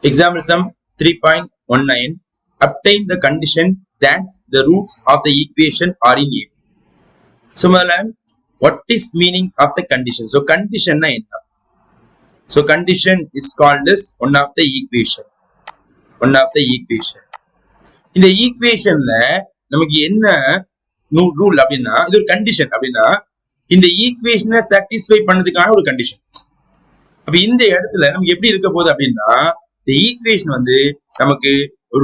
Example sum 3.19. Obtain the condition that the roots of the equation are in A. So, what is meaning of the condition? So, condition na enna? So, condition is called as one of the equation. One of the equation. இந்த ஈக்குவேஷன்ல நமக்கு என்ன rule அப்படின்னா இது ஒரு condition அப்படின்னா இந்த ஈக்குவேஷனை satisfy பண்ணதுக்கான ஒரு கண்டிஷன். அப்ப இந்த இடத்துல நமக்கு எப்படி இருக்க போகுது அப்படின்னா இந்த ஈக்குவேஷன் வந்து நமக்கு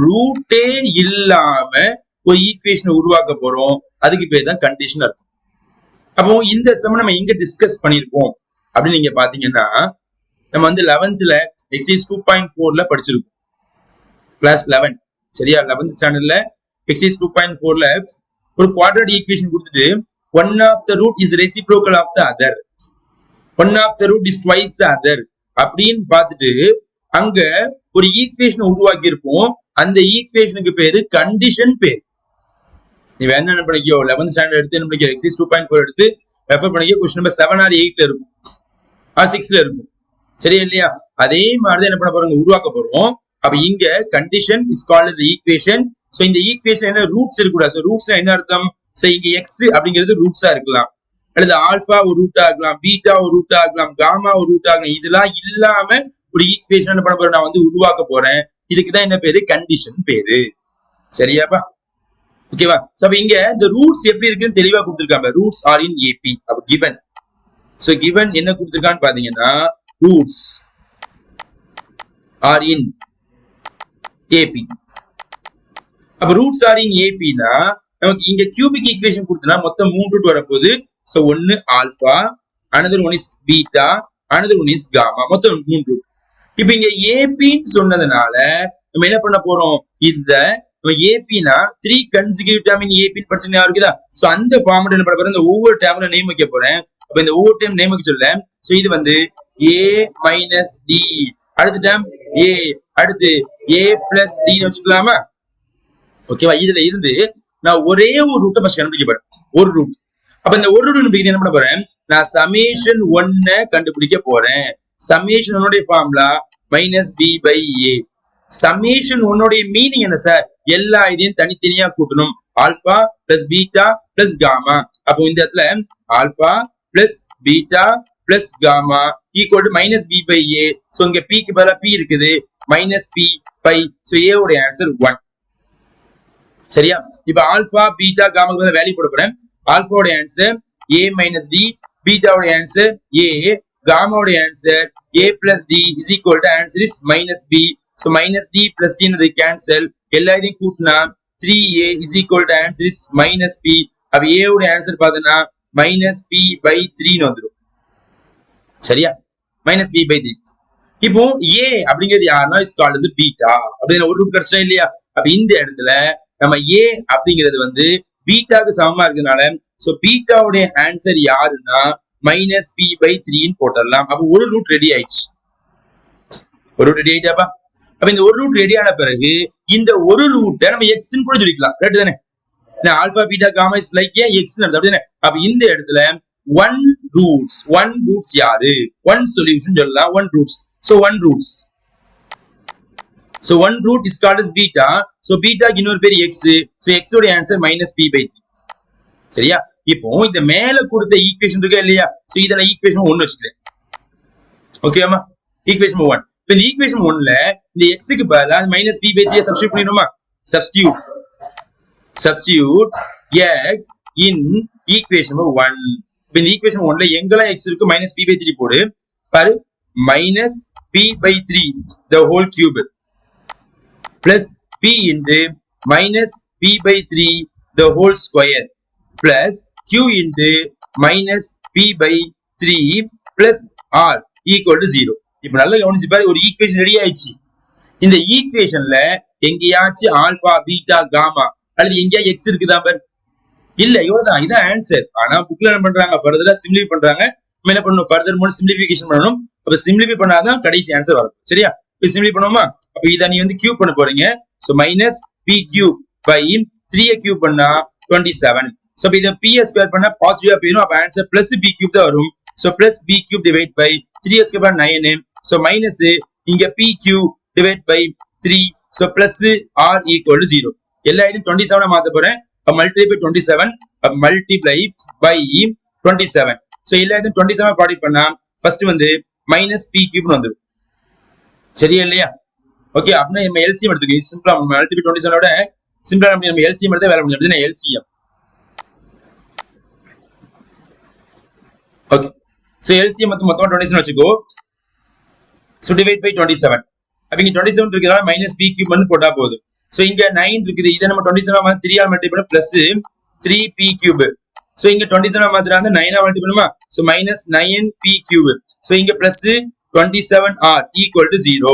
ரூட்டே இல்லாம ஒரு ஈக்குவேஷனை உருவாக்க போறோம். அதுக்கு பேர் தான் கண்டிஷன் அர்த்தம். அப்போ இந்த சம் நம்ம எங்க டிஸ்கஸ் பண்ணிருக்கோம் அப்படின்னு நீங்க பாத்தீங்கன்னா நம்ம வந்து 11th எக்ஸைஸ் 2.4 படிச்சிருக்கோம். கிளாஸ் 11 சரியா 11th ஸ்டாண்டர்ட்ல எக்ஸைஸ் 2.4 ஒரு குவாட்ரேட்டிக் ஈக்குவேஷன் கொடுத்துட்டு one of the root is reciprocal of the other, one of the root is twice the other அப்படின்னு பார்த்துட்டு அங்க ஒரு ஈக்குவேஷன் உருவாக்கி இருப்போம். அந்த ஈக்குவேஷனுக்கு பேரு கண்டிஷன் பேர். நீ வேணா என்ன பண்ணிக்கோ 11th ஸ்டாண்டர்ட் எடுத்து என்ன பண்ணிக்கோ எக்ஸைஸ் 2.4 எடுத்து ரெஃபர் பண்ணிக்கோ. கொஸ்டின் நம்பர் 7 or 8 இருக்கும், 6 இருக்கும். சரியா இல்லையா? அதே மாதிரிதான் என்ன பண்ண போறோம், உருவாக்க போறோம். அப்ப இங்க condition is called as equation. So இந்த ஈக்குவேஷன் என்ன ரூட்ஸ் இருக்கக்கூடாது. சோ ரூட்ஸ் என்ன அர்த்தம்? சோ இங்க எக்ஸ் அப்படிங்கிறது ரூட்ஸா இருக்கலாம், அல்லது ஆல்பா ஒரு ரூட்டா இருக்கலாம், பீட்டா ஒரு ரூட்டா இருக்கலாம், காமா ஒரு ரூட்டா இருக்கலாம். இதெல்லாம் இல்லாம ஒரு ஈக்குவேஷன் என்ன பண்ண போறேன், நான் வந்து உருவாக்க போறேன். இதுக்குதான் என்ன பேரு, கண்டிஷன் பேரு. சரியாப்பா? ஓகேவா? சோ இங்க இந்த ரூட்ஸ் எப்படி இருக்குன்னு தெளிவா கொடுத்திருக்காங்க. Roots are in AP. அப்ப கிவன். சோ கிவன் என்ன கொடுத்திருக்கான்னு பாத்தீங்கன்னா ரூட்ஸ் ஆர் இன் ஏபி. அப்ப ரூட்ஸ் ஆர் இன் ஏபினா நமக்கு இங்க கியூபிக் ஈக்குவேஷன் கொடுத்தனா மொத்தம் 3 ரூட் வரப்போகுது. சோ ஒன்னு alpha, another one is beta, another one is gamma, மொத்தம் 3 ரூட். இப்ப இங்க ஏபின்னு சொன்னதுனால நம்ம என்ன பண்ண போறோம், இந்த ஏபினா 3 கன்சிக்யூட்டிவ் டேர்ம் இன் ஏபின்னு படிச்சு ஞாபகம் இருக்குதா? சோ அந்த ஃபார்மட் என்ன பண்ண போறேன், இந்த ஒவ்வொரு டேர்ம்ல நேம் வைக்க போறேன். அப்ப இந்த ஒவ்வொரு டேர்ம் நேம் வைக்க சொல்ல. சோ இது வந்து a மைனஸ் டி, அடுத்த டேர்ம் a, அடுத்து a பிளஸ் டி வச்சுக்கலாமா? ஓகேவா? இதுல இருந்து நான் ஒரே ஒரு ரூட்டை ஃபர்ஸ்ட் கண்டுபிடிக்க போறேன். ஒரு ரூட். அப்ப இந்த ஒரு ரூட் கண்டுபிடிக்க என்ன பண்ண போறேன், நான் சமேஷன் 1 கண்டுபிடிக்க போறேன். சமேஷன் 1 உடைய formula minus B by A. Summation 1 உடைய மீனிங் என்ன சார், எல்லா இதையும் தனித்தனியா கூட்டணும். Alpha plus beta plus gamma. அப்போ இந்த இடத்துல alpha plus beta plus gamma equal to minus B by A. So இங்க பிக்கு பதிலா பி இருக்குது, minus B by. So A உடைய ஆன்சர் 1. சரியா? இப்ப ஆல்பா பீட்டா காமாக்கு வேல்யூ போட போறேன். ஆல்பாவோட ஆன்சர் a மைனஸ் டி, பீட்டாவோட ஆன்சர் a, காமாவோட answer a plus d is equal to answer is minus b. So minus d plus d ன்றது cancel, எல்லாத்தையும் கூட்டினா 3a is equal to answer is minus b. அப்ப a உடைய ஆன்சர் பார்த்தனா minus b by 3 ன்னு வந்துரும். சரியா? Minus b by 3. இப்போ a அப்படிங்கிறது யாருன்னா இஸ் கால்ட் as பீட்டா. அப்படின்னு ஒரு ரூட் கிடைச்சா இல்லையா? அப்ப இந்த இடத்துல நம்ம a அப்படிங்கிறது வந்து பீட்டாக்கு சமமா இருக்கனால சோ பீட்டாவுடைய ஆன்சர் யாருன்னா மைனஸ் பி பை 3 போட்டுடலாம். அப்ப ஒரு ரூட் ரெடி ஆயிடுச்சு. ஒரு ரூட் ரெடி ஆயிட்டாப்பா. அப்ப இந்த ஒரு ரூட் ரெடி ஆன பிறகு இந்த ஒரு ரூட்டை நம்ம எக்ஸ்ன்னு கூட சொல்லிக்கலாம். கரெக்ட் தானே? Alpha beta gamma is like X அப்படிதானே? அப்ப இந்த இடத்துல ஒன் ரூட்ஸ் யாரு, ஒன் சொல்யூஷன் சொல்லலாம். One roots. So one roots. So one root is called as beta. So beta இன்னொரு பேர் x. So x உடைய ஆன்சர் minus p by 3. சரியா? இப்போ இந்த மேல கொடுத்த ஈக்குவேஷன் இருக்கா இல்லையா? சோ இதல ஈக்குவேஷன் 1 வச்சுக்கிறேன். ஓகேமா? ஈக்குவேஷன் 1. இப்போ இந்த ஈக்குவேஷன் 1ல இந்த x க்கு பதிலா minus p by 3 சப்ஸ்டிட்யூட் பண்ணிடுமா? Substitute x in equation number 1. இப்போ இந்த ஈக்குவேஷன் 1ல எங்கெல்லாம் x இருக்கு minus p by 3 போடு. பாரு minus p by 3 the whole cube plus p into minus p by 3 the whole square plus q into minus p by 3 plus r equal to 0. இப்ப நல்லா கவனிச்சு பாரு, ஒரு ஈக்குவேஷன் ரெடி ஆயிடுச்சு. இந்த ஈக்குவேஷன்ல எங்கேயாச்சும் ஆல்பா பீட்டா காமா அல்லது எங்கேயா எக்ஸ் இருக்குதா பாரு? இல்ல, இவ்வளவுதான். இதான் ஆன்சர். ஆனா புக்ல என்ன பண்றாங்க, ஃபர்தரா சிம்பிளிஃபை பண்றாங்க. நம்ம என்ன பண்ணணும், ஃபர்தர் மோட் சிம்பிளிஃபிகேஷன் பண்ணணும். அப்ப சிம்பிளிஃபை பண்ணாதான் கடைசி ஆன்சர் வரும். சரியா? இப்ப சிம்பிளிஃபை பண்ணுவோமா? அப்ப இத நீ வந்து கியூப் பண்ண போறீங்க. So minus p cube by 3a cube பண்ணா 27. சோ இத p ஸ்கொயர் பண்ணா பாசிட்டிவா போயிடும். அப்ப ஆன்சர் பிளஸ் b கியூப் தான் வரும். So plus b cube divide by 3a square பண்ணா 9. சோ மைனஸ் இங்க p cube divide by 3. So plus r equal to 0. எல்லா இதுவும் 27 மாத்த போறேன். Multiply by 27. Multiply by 27. So எல்லா இதுவும் 27 ப்ராடக்ட் பண்ணா ஃபர்ஸ்ட் வந்து minus p cube வந்துரும். சரியா இல்லையா? ஓகே, அப்படின்னா நம்ம எல்சிஎம் எடுத்துக்கோ. சிம்பிளா மல்டிபிள் 27 ஓட சிம்பிளா நம்ம எல்சிஎம் எடுத்தா வேலை முடியும். அப்படின்னா எல்சிஎம். ஓகே, சோ எல்சிஎம் மொத்தமா 27 வச்சுக்கோ. So divide by 27. அப்ப இங்க 27 இருக்குறதால மைனஸ் p கியூப் வந்து போட்டா போதும். சோ இங்க 9 இருக்குது. இத நம்ம 27 வந்து 3 ஆல் மல்டிப்ளை பண்ணா பிளஸ் 3p கியூப். சோ இங்க 27 மாத்திரா வந்து 9 ஆல் மல்டிப்ளை பண்ணுமா? So minus 9p cube. So இங்க பிளஸ் 27r equal to 0.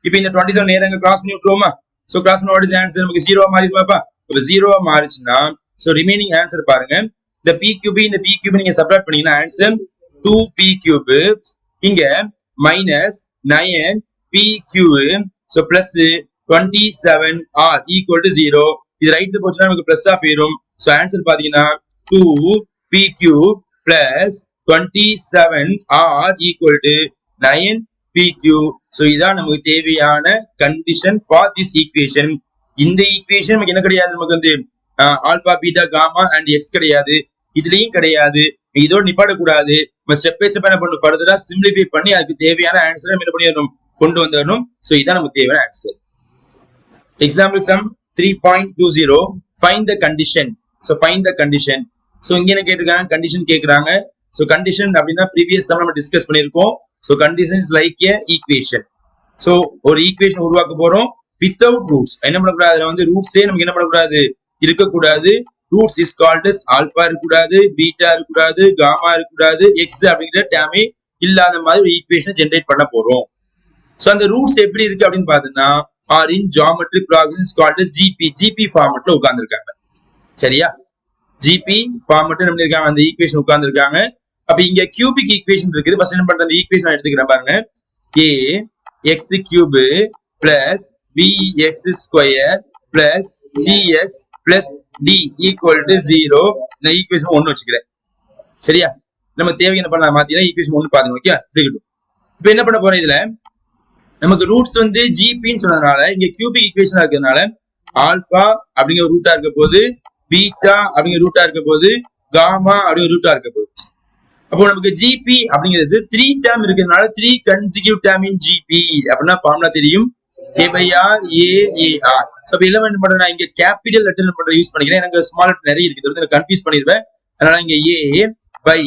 இப்போ இந்த 27 நேரா இங்க கிராஸ் பண்ணி விட்டுருவோமா? சோ கிராஸ் பண்ண வாட் இஸ் ஆன்சர்? நமக்கு 0 மாறிடுமாப்பா? அப்ப 0 மாறிச்சுனா சோ ரிமைனிங் ஆன்சர் பாருங்க. இந்த p கியூப் இந்த p கியூப் நீங்க சப்ட்ராக்ட் பண்ணீங்கன்னா ஆன்சர் 2p கியூப். இங்க minus 9p cube. So plus 27r equal to 0. இது ரைட்ல போச்சுனா நமக்கு பிளஸ்ஸா போயிடும். சோ ஆன்சர் பாத்தீங்கன்னா 2p cube plus 27r equal to 9pq. So இதான் நமக்கு தேவையான கண்டிஷன் ஃபார் திஸ் ஈக்குவேஷன். இந்த ஈக்குவேஷன் நமக்கு என்ன கிடையாது, நமக்கு வந்து alpha beta gamma and X கிடையாது, இதுலயும் கிடையாது. இதோட நிப்பாடக்கூடாது. நம்ம ஸ்டெப் பை ஸ்டெப் என்ன பண்ணணும், ஃபர்தரா சிம்பிளிஃபை பண்ணி அதுக்கு தேவையான ஆன்சரை என்ன பண்ணிடணும், கொண்டு வந்துடணும். சோ இதான் நமக்கு தேவையான answer. Example sum 3.20 find the condition. So find the condition. So இங்க என்ன கேட்டிருக்காங்க, கண்டிஷன் கேக்குறாங்க. சோ கண்டிஷன் அப்படின்னா ப்ரீவியஸ் சம் நம்ம டிஸ்கஸ் பண்ணிருக்கோம். So condition is like a equation. So ஒரு ஈக்குவேஷன் உருவாக்க போறோம் without roots. என்ன பண்ணக்கூடாது, அதுல வந்து ரூட்ஸே நமக்கு என்ன பண்ணக்கூடாது, இருக்கக்கூடாது. Roots is called as alpha இருக்கக்கூடாது, பீட்டா இருக்கக்கூடாது, காமா இருக்கக்கூடாது, எக்ஸ் அப்படிங்கிற டேமே இல்லாத மாதிரி ஒரு ஈக்குவேஷன் ஜெனரேட் பண்ண போறோம். சோ அந்த ரூட்ஸ் எப்படி இருக்கு அப்படின்னு பாத்தீங்கன்னா r in geometric progress is called as GP ஃபார்மட்ல உட்கார்ந்துருக்காங்க. சரியா, ஜிபி ஃபார்மட்ல நம்ம இருக்காங்க, அந்த ஈக்குவேஷன் உட்கார்ந்துருக்காங்க. அப்ப இங்க கியூபிக் ஈக்குவேஷன் இருக்குது. ஃபர்ஸ்ட் என்ன பண்ற, அந்த ஈக்குவேஷன் நான் எடுத்துக்கிறேன் பாருங்க. a x cube plus bx square plus cx plus d equal to 0. இந்த ஈக்குவேஷன் 1 வச்சுக்கிறேன். சரியா, நம்ம தேவை என்ன பண்ணலாம் மாத்தினா ஈக்குவேஷன் 1 பாருங்க. ஓகே, இருக்கட்டும். இப்போ என்ன பண்ண போறோம், இதுல நமக்கு ரூட்ஸ் வந்து ஜிபின்னு சொன்னதுனால இங்க கியூபிக் ஈக்குவேஷன் இருக்கிறதுனால ஆல்பா அப்படிங்கிற ரூட்டா இருக்க போது, பீட்டா அப்படிங்கிற ரூட்டா இருக்க போது, காமா அப்படிங்கிற ரூட்டா இருக்க போது. அப்போ நமக்கு ஜிபி அப்படிங்கிறது 3 டேர்ம் இருக்கிறதுனால 3 கன்சிக்யூட்டிவ் டேர்ம் இன் ஜிபி அப்படின்னா ஃபார்முலா தெரியும், a by r a a r. So அப்ப என்ன பண்றேன், நான் இங்க கேபிட்டல் லெட்டர் பண்ற யூஸ் பண்ணிக்கிறேன். எனக்கு ஸ்மால் லெட்டர் நிறைய இருக்குது, எனக்கு கன்ஃபியூஸ் பண்ணிடுவேன். அதனால இங்க a by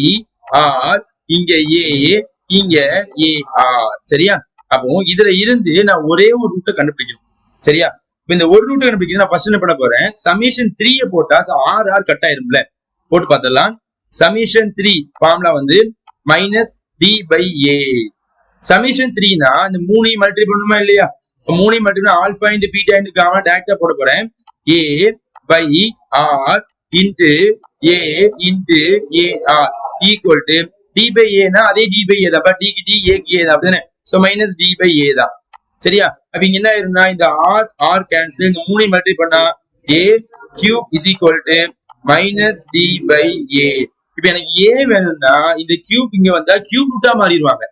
r, இங்க a, இங்க a r. சரியா, அப்போ இதுல இருந்து நான் ஒரே ஒரு ரூட்டை கண்டுபிடிக்கணும். சரியா, இப்ப இந்த ஒரு ரூட்டை கண்டுபிடிக்கிறது நான் ஃபர்ஸ்ட் என்ன பண்ண போறேன், சமேஷன் 3 போட்டா r கட் ஆயிரும்ல, போட்டு பார்த்தலாம். சமேஷன் 3 ஃபார்முலா வந்து minus D by A. Summation 3னா இந்த 3 மல்டிப்ளை பண்ணுமா இல்லையா, 3 multiply alpha into beta into gamma directly போட போறேன். a by r into a into ar equal to d by a னா அதே d பை a தான். பட் d க்கு d a க்கு a தான், அப்படிதானே? So minus d by a தான். சரியா, அப்ப இங்க என்ன ஆயிரும்னா இந்த r கேன்சல், இந்த 3 மல்டிப்ளை பண்ணா a cube is equal to minus d by a. இப்ப எனக்கு ஏ வேணும்னா இந்த கியூப் இங்க வந்தா கியூப் ரூட்டா மாறிடுவாங்க.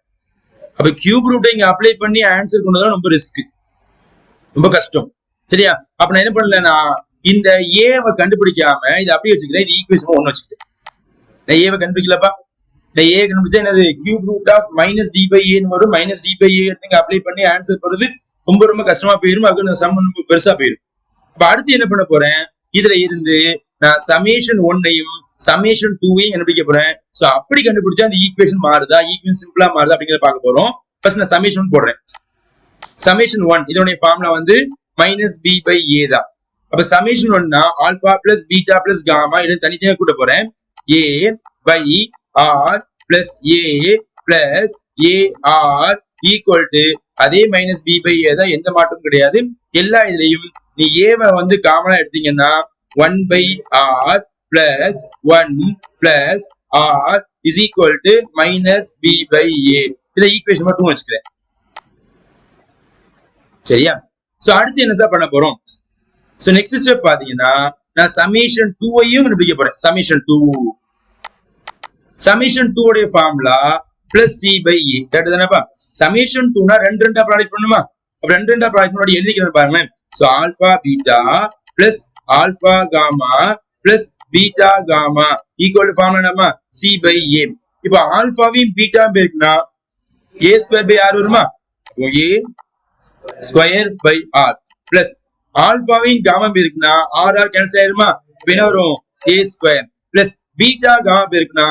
அப்ப கியூப் ரூட்டை இங்க அப்ளை பண்ணி ஆன்சர் கொண்டு வர ரொம்ப ரிஸ்க், ரொம்ப கஷ்டம். சரியா, அப்ப நான் என்ன பண்ணலன்னா இந்த ஏவை கண்டுபிடிக்காம இதை அப்படியே வச்சுக்கிறேன். இது ஈக்குவேஷன் 1 வச்சுக்கிட்டேன். நான் ஏவை கண்டுபிடிக்கலப்பா, நான் ஏ கண்டுபிடிச்சா என்னது, cube root of minus D by ஏன்னு வரும். மைனஸ் டி பை ஏ எடுத்து அப்ளை பண்ணி ஆன்சர் போறது ரொம்ப ரொம்ப கஷ்டமா போயிடும். அது சம் ரொம்ப பெருசா போயிடும். அப்ப அடுத்து என்ன பண்ண போறேன், இதுல இருந்து நான் சமேஷன் 1ஐயும் சமேஷன் 2ஐயும் கண்டுபிடிக்க போறேன். சோ அப்படி கண்டுபிடிச்சா அந்த ஈக்குவேஷன் மாறுதா, ஈக்குவேஷன் சிம்பிளா மாறுதா அப்படிங்கறத பார்க்க போறோம். ஃபர்ஸ்ட் நான் சமேஷன் போடுறேன். சமேஷன் 1 இதோட ஃபார்முலா வந்து மைனஸ் பி பை ஏ தான். அப்ப சமேஷன் 1னா alpha plus beta plus gamma இதை தனித்தனியா கூட்ட போறேன். A by R plus a plus a r equal to அதே மைனஸ் பி பை ஏ தான், எந்த மாற்றமும் கிடையாது. எல்லா இதுலயும் நீ ஏவை வந்து காமனா எடுத்தீங்கன்னா 1 by r plus 1 plus r is equal to minus b by a. இதை ஈக்குவேஷன் 2 வச்சுக்கிறேன். சரியா, சோ அடுத்து என்ன சார் பண்ண போறோம், சோ நெக்ஸ்ட் ஸ்டெப் பாத்தீங்கன்னா நான் சமேஷன் 2ஐயும் கண்டுபிடிக்க போறேன். சமேஷன் 2 உடைய formula plus C by A. Correct தானேப்பா? சமேஷன் 2னா 2 2 ப்ராடக்ட் பண்ணுமா, அப்ப ரெண்டு ரெண்டா ப்ராடக்ட் முன்னாடி எழுதிக்கிறேன் பாருங்களேன். So alpha beta plus alpha gamma plus beta gamma equal to formula என்னமா சி பை ஏ. இப்போ ஆல்பாவையும் பீட்டா இருக்குன்னா ஏ ஸ்கொயர் பை ஆர் வருமா? A square by R plus ஆல்பாவையும் காமா இருக்குன்னா ஆர் ஆர் கேன்சல் ஆயிருமா? என்ன வரும்? A square plus beta gamma இருக்குன்னா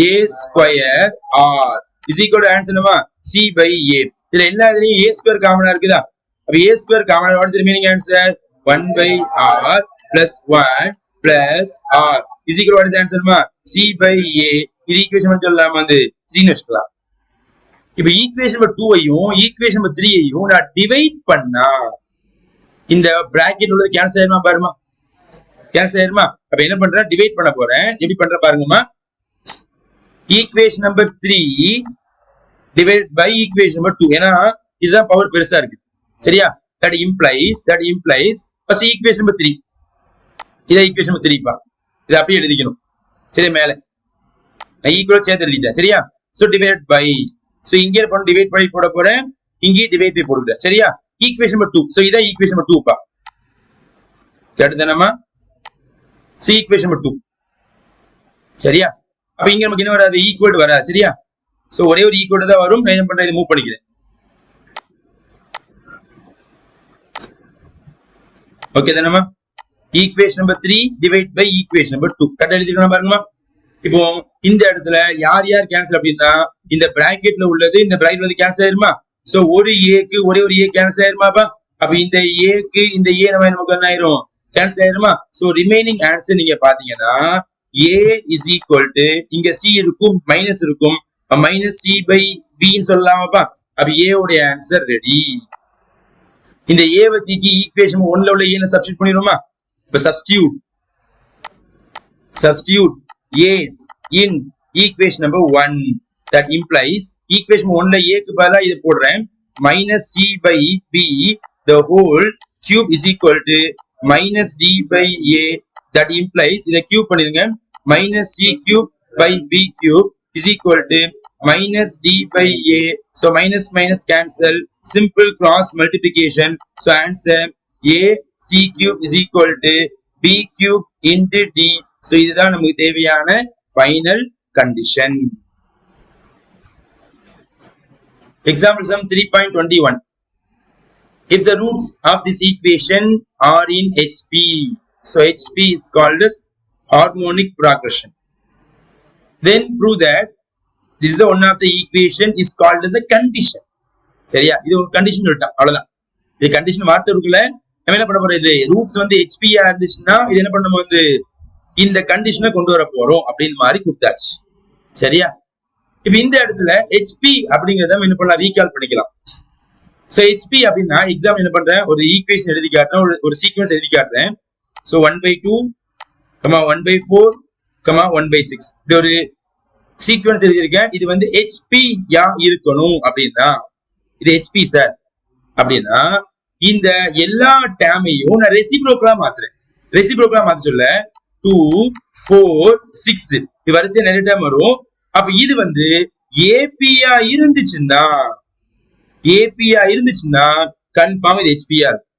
A square R is equal to answer என்னமா சி பை ஏ. இதுல எல்லா இதுலயும் ஏ ஸ்கொயர் காமனா இருக்குதா? அப்ப A square common what is remaining answer 1 by r plus 1 plus r is equal to what is answer ma c by a. இது equation மட்டும் சொல்லலாமா? வந்து 3 ன்னு வச்சுக்கலாம். இப்போ ஈக்குவேஷன் நம்பர் 2 ஐயும் ஈக்குவேஷன் நம்பர் 3 ஐயும் நான் டிவைட் பண்ணா இந்த பிராக்கெட் உள்ளது கேன்சல் ஆயிருமா? பாருமா கேன்சல் ஆயிருமா? அப்ப என்ன பண்றேன்? டிவைட் பண்ண போறேன். எப்படி பண்ற பாருங்கம்மா. Equation number 3 divide by equation number 2. ஏன்னா இதுதான் பவர் பெருசா இருக்கு. சரியா? that implies first equation number 3. இத equation number 3 பா. இத அப்படியே எழுதிக்கணும். சரி மேல. நான் ஈக்குவல் சேர்த்து எழுதிட்டேன். சரியா? so divide by. so இங்க பண்ண டிவைட் பண்ணி போட போறேன். இங்கே டிவைட் பை போடுறேன். சரியா? equation number 2. so இத equation number 2 பா. கேட்டதனமா? so equation number 2. சரியா? அப்ப இங்க நமக்கு என்ன வராது? ஈக்குவல் வராது. சரியா? so ஒரே ஒரு ஈக்குவல் தான் வரும். நான் என்ன பண்றேன்? இத மூவ் பண்ணிக்கிறேன். ஓகே தானமா? Equation number 3 divide by equation number 2. கரெக்டா எழுதிக்கணும் பாருங்கம்மா. இப்போ இந்த இடத்துல யார் யார் கேன்சல் அப்படின்னா இந்த பிராக்கெட்ல உள்ளது இந்த பிராக்கெட் வந்து கேன்சல் ஆயிருமா? சோ ஒரு ஏக்கு ஒரே ஒரு ஏ கேன்சல் ஆயிருமாப்பா. அப்ப இந்த ஏக்கு இந்த ஏ நமக்கு என்ன ஆயிரும்? கேன்சல் ஆயிருமா? சோ ரிமைனிங் ஆன்சர் நீங்க பாத்தீங்கன்னா ஏ இஸ் ஈக்குவல் டு இங்க சி இருக்கும் மைனஸ் இருக்கும் மைனஸ் சி பை பின்னு சொல்லலாமாப்பா. அப்ப ஏ உடைய ஆன்சர் ரெடி. இந்த ஏ வச்சிக்கு ஈக்குவேஷன் 1ல உள்ள ஏ ல சப்ஸ்டிட்யூட் பண்ணிரோமா? இப்ப substitute a in equation number 1. that implies equation 1ல a க்கு பதிலா இத போடுறேன் minus c by b the whole cube is equal to minus d by a. that implies இத cube பண்ணிருங்க minus c cube by b cube is equal to minus d by a. so minus minus cancel, simple cross multiplication. so answer a c cube is equal to b cube into d. so இதுதான் நமக்கு தேவையான final condition. example sum 3.21. if the roots of this equation are in HP, so HP is called as harmonic progression, then prove that this is the one of the equation is called as a condition. சரியா? இது ஒரு condition சொல்லிட்டா அவ்வளவுதான். இது condition வார்த்தை இருக்குல்ல. நம்ம என்ன பண்ண போறோம்? இது ரூட்ஸ் வந்து HP ஆ இருந்துச்சுன்னா இது என்ன பண்ணணும்? வந்து இந்த கண்டிஷனை கொண்டு வர போறோம் அப்படின்னு மாதிரி கொடுத்தாச்சு. சரியா? இப்ப இந்த இடத்துல HP அப்படிங்கறத என்ன பண்ணலாம்? ரீகால் பண்ணிக்கலாம். சோ HP அப்படின்னா எக்ஸாம் என்ன பண்றேன்? ஒரு ஈக்குவேஷன் எழுதி காட்டுறேன், ஒரு சீக்வென்ஸ் எழுதி காட்டுறேன். சோ 1/2, 1/4, 1/6 இப்படி ஒரு சீக்வென்ஸ் எழுதியிருக்கேன். இது வந்து HP யா இருக்கணும் அப்படின்னா இது HP சார் அப்படின்னா இந்த எல்லா டேமையும் நான் ரெசிப்ரோக்கலா மாத்துறேன். ரெசிப்ரோக்கலா மாத்த சொல்ல 2, 4, 6 இது வரிசையா நிறைய டேம் வரும். அப்ப இது வந்து ஏபியா இருந்துச்சுன்னா கன்ஃபார்ம் இது ஹெச்பியா இருக்கும்.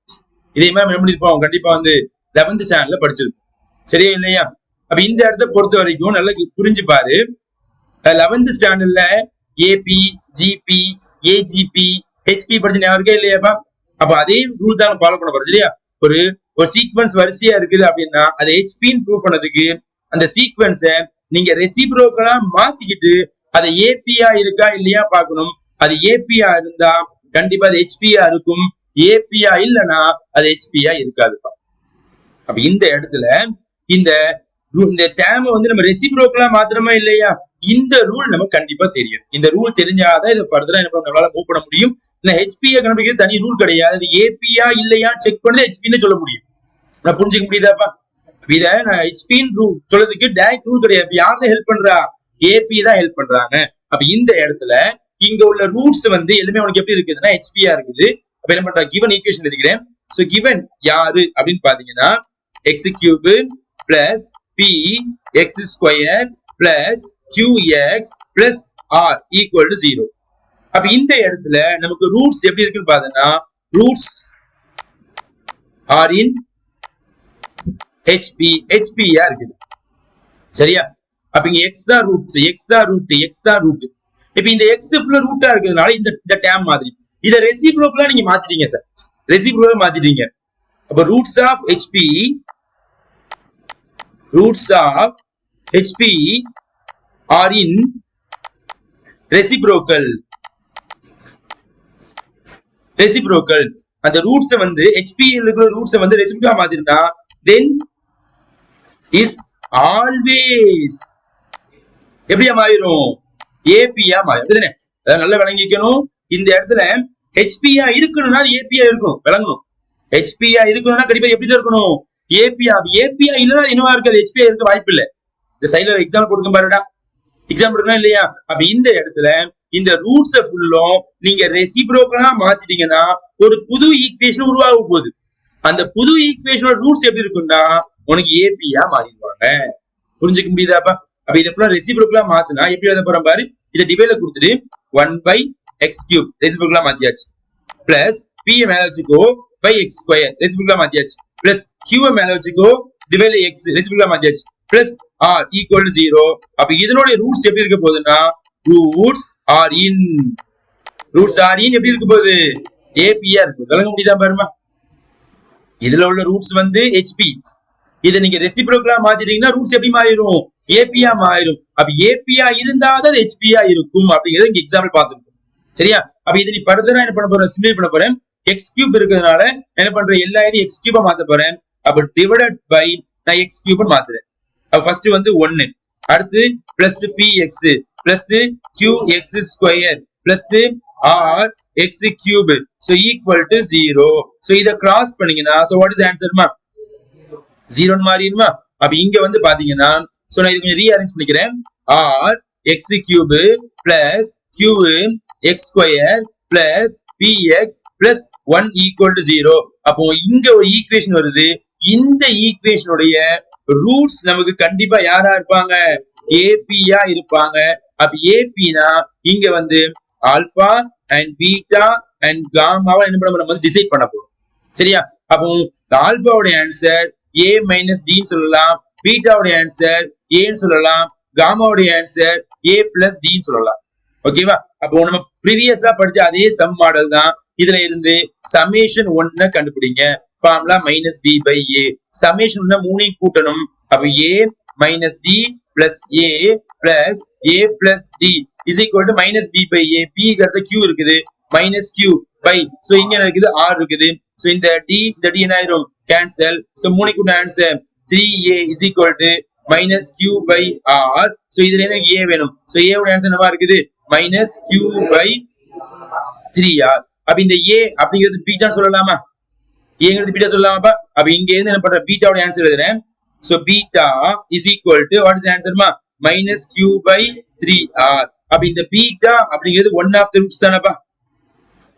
இதே மாதிரி என்ன பண்ணிருப்போம்? கண்டிப்பா வந்து 11th ஸ்டாண்டர்ட்ல படிச்சிருக்கும். சரியா இல்லையா? அப்ப இந்த இடத்த பொறுத்த வரைக்கும் நல்லா புரிஞ்சு பாரு. 11th ஸ்டாண்டர்ட்ல ஏபி, ஜிபி, ஏஜிபி, ஹெச்பி படிச்சு ஞாபகம் இருக்கா இல்லையாப்பா? அப்ப அதே ரூல் தான் ஃபாலோ பண்ண போறோம். சரியா? ஒரு சீக்வன்ஸ் வரிசையா இருக்குது அப்படின்னா அது ஹெச்பின்னு ப்ரூவ் பண்ணதுக்கு அந்த சீக்வன்ஸை நீங்க ரெசிப்ரோக்கலா மாத்திக்கிட்டு அது ஏபியா இருக்கா இல்லையா பார்க்கணும். அது ஏபியா இருந்தா கண்டிப்பா அது ஹெச்பியா இருக்கும். ஏபியா இல்லைன்னா அது ஹெச்பியா இருக்காதுப்பா. அப்ப இந்த இடத்துல இந்த டேம் வந்து நம்ம ரெசிப்ரோக்கலா மாத்திரமா இல்லையா? இந்த ரூல் நமக்கு கண்டிப்பா தெரியும். இந்த ரூல் தெரிஞ்சாதான் இதை ஃபர்தரா என்ன நம்மளால மூவ் பண்ண முடியும். இல்ல ஹெச்பியா கண்டுபிடிக்கிறது தனி ரூல் கிடையாது. அது ஏபியா இல்லையா செக் பண்ணி ஹெச்பின்னு சொல்ல முடியும். நான் புரிஞ்சுக்க முடியுதாப்பா? இத நான் ஹெச்பின்னு ரூல் சொல்றதுக்கு டைரக்ட் ரூல் கிடையாது. யார்தான் ஹெல்ப் பண்றா? ஏபி தான் ஹெல்ப் பண்றாங்க. அப்ப இந்த இடத்துல இங்க உள்ள ரூட்ஸ் வந்து எல்லாமே உனக்கு எப்படி இருக்குதுன்னா ஹெச்பியா இருக்குது. அப்ப என்ன பண்றா? கிவன் ஈக்குவேஷன் எழுதிக்கிறேன். சோ கிவன் யாரு அப்படின்னு பாத்தீங்கன்னா x cube plus p x square plus QX plus R equal to 0. அப்ப இந்த இடத்துல நமக்கு ரூட்ஸ் எப்படி இருக்குன்னு பாத்தீங்கன்னா ரூட்ஸ் ஆர் இன் ஹெச்பி ஹெச்பியா இருக்குது. சரியா? அப்ப இங்க எக்ஸ் தான் ரூட்ஸ், எக்ஸ் தான் ரூட், எக்ஸ் தான் ரூட். இப்ப இந்த எக்ஸ் ஃபுல்லா ரூட்டா இருக்கிறதுனால இந்த டேம் மாதிரி இத ரெசிப்ரோக்கலா நீங்க மாத்திட்டீங்க சார், ரெசிப்ரோக்கலா மாத்திட்டீங்க. அப்ப roots of HP are in reciprocal. அந்த ரூட்ஸ் வந்து ஹெச்பி இருக்கிற ரூட்ஸ் வந்து ரெசிப்ரோக்கலா மாத்திட்டா தென் இஸ் ஆல்வேஸ் எப்படியா மாறிடும்? ஏபியா மாறிடும். அதான் நல்லா விளங்கிக்கணும். இந்த இடத்துல ஹெச்பியா இருக்கணும்னா ஏபியா இருக்கணும், விளங்கணும். ஹெச்பியா இருக்கணும்னா கண்டிப்பா எப்படிதான் இருக்கணும்? ஏபியா. ஏபியா இல்லைன்னா என்னவா இருக்காது? ஹெச்பியா இருக்க வாய்ப்பு இல்லை. இந்த சைட்ல எக்ஸாம்பிள் போட்டுக்க பாருடா, எக்ஸாம்பிள் இருக்கா இல்லையா? அப்ப இந்த இடத்துல இந்த ரூட்ஸை ஃபுல்லும் நீங்க ரெசிப்ரோக்கலா மாத்திட்டீங்கன்னா ஒரு புது ஈக்குவேஷன் உருவாக போகுது. அந்த புது ஈக்குவேஷனோட ரூட்ஸ் எப்படி இருக்கும்னா உனக்கு ஏபியா மாறிடுவாங்க. புரிஞ்சுக்க முடியுதாப்பா? அப்ப இதை ஃபுல்லா ரெசிப்ரோக்கலா மாத்தினா எப்படி எழுத போறோம் பாரு. இதை டிவைட்ல கொடுத்துட்டு 1/x³ ரெசிப்ரோக்கலா மாத்தியாச்சு. பிளஸ் p மேல வச்சுக்கோ by x² ரெசிப்ரோக்கலா மாத்தியாச்சு. பிளஸ் q மேல வச்சுக்கோ டிவைட்ல x ரெசிப்ரோக்கலா மாத்தியாச்சு. Plus r = 0. அப்ப இதனோட ரூட்ஸ் எப்படி இருக்க போகுதுன்னா ரூட்ஸ் ஆர் இன் எப்படி இருக்க போகுது? ஏபியா இருக்கு. விளங்க முடியுதா பாருமா? இதுல உள்ள ரூட்ஸ் வந்து ஹெச்பி. இதை நீங்க ரெசிப்ரோக்கலா மாத்திட்டீங்கன்னா ரூட்ஸ் எப்படி மாறிடும்? ஏபியா மாறிடும். அப்ப ஏபியா இருந்தாதான் ஹெச்பியா இருக்கும் அப்படிங்கறது இங்க எக்ஸாம்பிள் பார்த்துருக்கோம். சரியா? அப்ப இதை நீ ஃபர்தரா என்ன பண்ண போறேன்? சிம்பிளை பண்ண போறேன். x³ இருக்கிறதுனால என்ன பண்றேன்? எல்லா இதையும் x³ மாத்த போறேன். அப்ப டிவைடட் பை நான் x³ மாத்துறேன். அப்ப ஃபர்ஸ்ட் வந்து 1, அடுத்து plus px plus qx² plus rx³ so equal to 0. so இத கிராஸ் பண்ணீங்கன்னா so what is the answer மா? 0 மாறிடுமா? அப்ப இங்க வந்து பாத்தீங்கன்னா சோ நான் இது கொஞ்சம் ரீஅரேஞ்ச் பண்ணிக்கிறேன். rx³ plus qx² plus px plus 1 equal to 0. அப்போ இங்க ஒரு ஈக்குவேஷன் வருது. இந்த ஈக்குவேஷனுடைய ரூட்ஸ் நமக்கு கண்டிப்பா யாரா இருப்பாங்க? ஏபியா இருப்பாங்க. அப்ப ஏபினா இங்க வந்து ஆல்பா அண்ட் பீட்டா அண்ட் காமாவை என்ன பண்ண நம்ம வந்து டிசைட் பண்ண போறோம். சரியா? அப்போ ஆல்பாவுடைய ஆன்சர் a மைனஸ் டின்னு சொல்லலாம், பீட்டாவுடைய ஆன்சர் ஏன்னு சொல்லலாம், காமாவுடைய ஆன்சர் a பிளஸ் டின்னு சொல்லலாம். ஓகேவா? அப்போ நம்ம ப்ரீவியஸா படிச்ச அதே சம் மாடல் தான். இதுல இருந்து சமேஷன் 1 கண்டுபிடிங்க. Formula minus b by a. Summation 3 கூட்டணும். அப்ப a minus d plus a plus a plus d is equal to minus b by a. p க்கு q இருக்குது, மைனஸ் q பை சோ இங்க இருக்குது r இருக்குது. சோ இந்த d என்ன ஆயிரும்? கேன்சல். சோ 3 கூட்ட answer 3a is equal to minus q by r. So இதுல இருந்து a வேணும். சோ a ஓட ஆன்சர் என்னவா இருக்குது? Minus q by 3r. அப்ப இந்த a அப்படிங்கிறது பீட்டா சொல்லலாமா? ஏங்கிறது பீட்டா சொல்லலாமாப்பா? அப்ப இங்க இருந்து என்ன பண்ற? பீட்டாவோட ஆன்சர் எழுதுறேன். So beta is equal to what is ஆன்சர்மா? Minus q by 3r. அப்ப இந்த பீட்டா அப்படிங்கிறது ஒன் ஆஃப் தி ரூட்ஸ் தானேப்பா?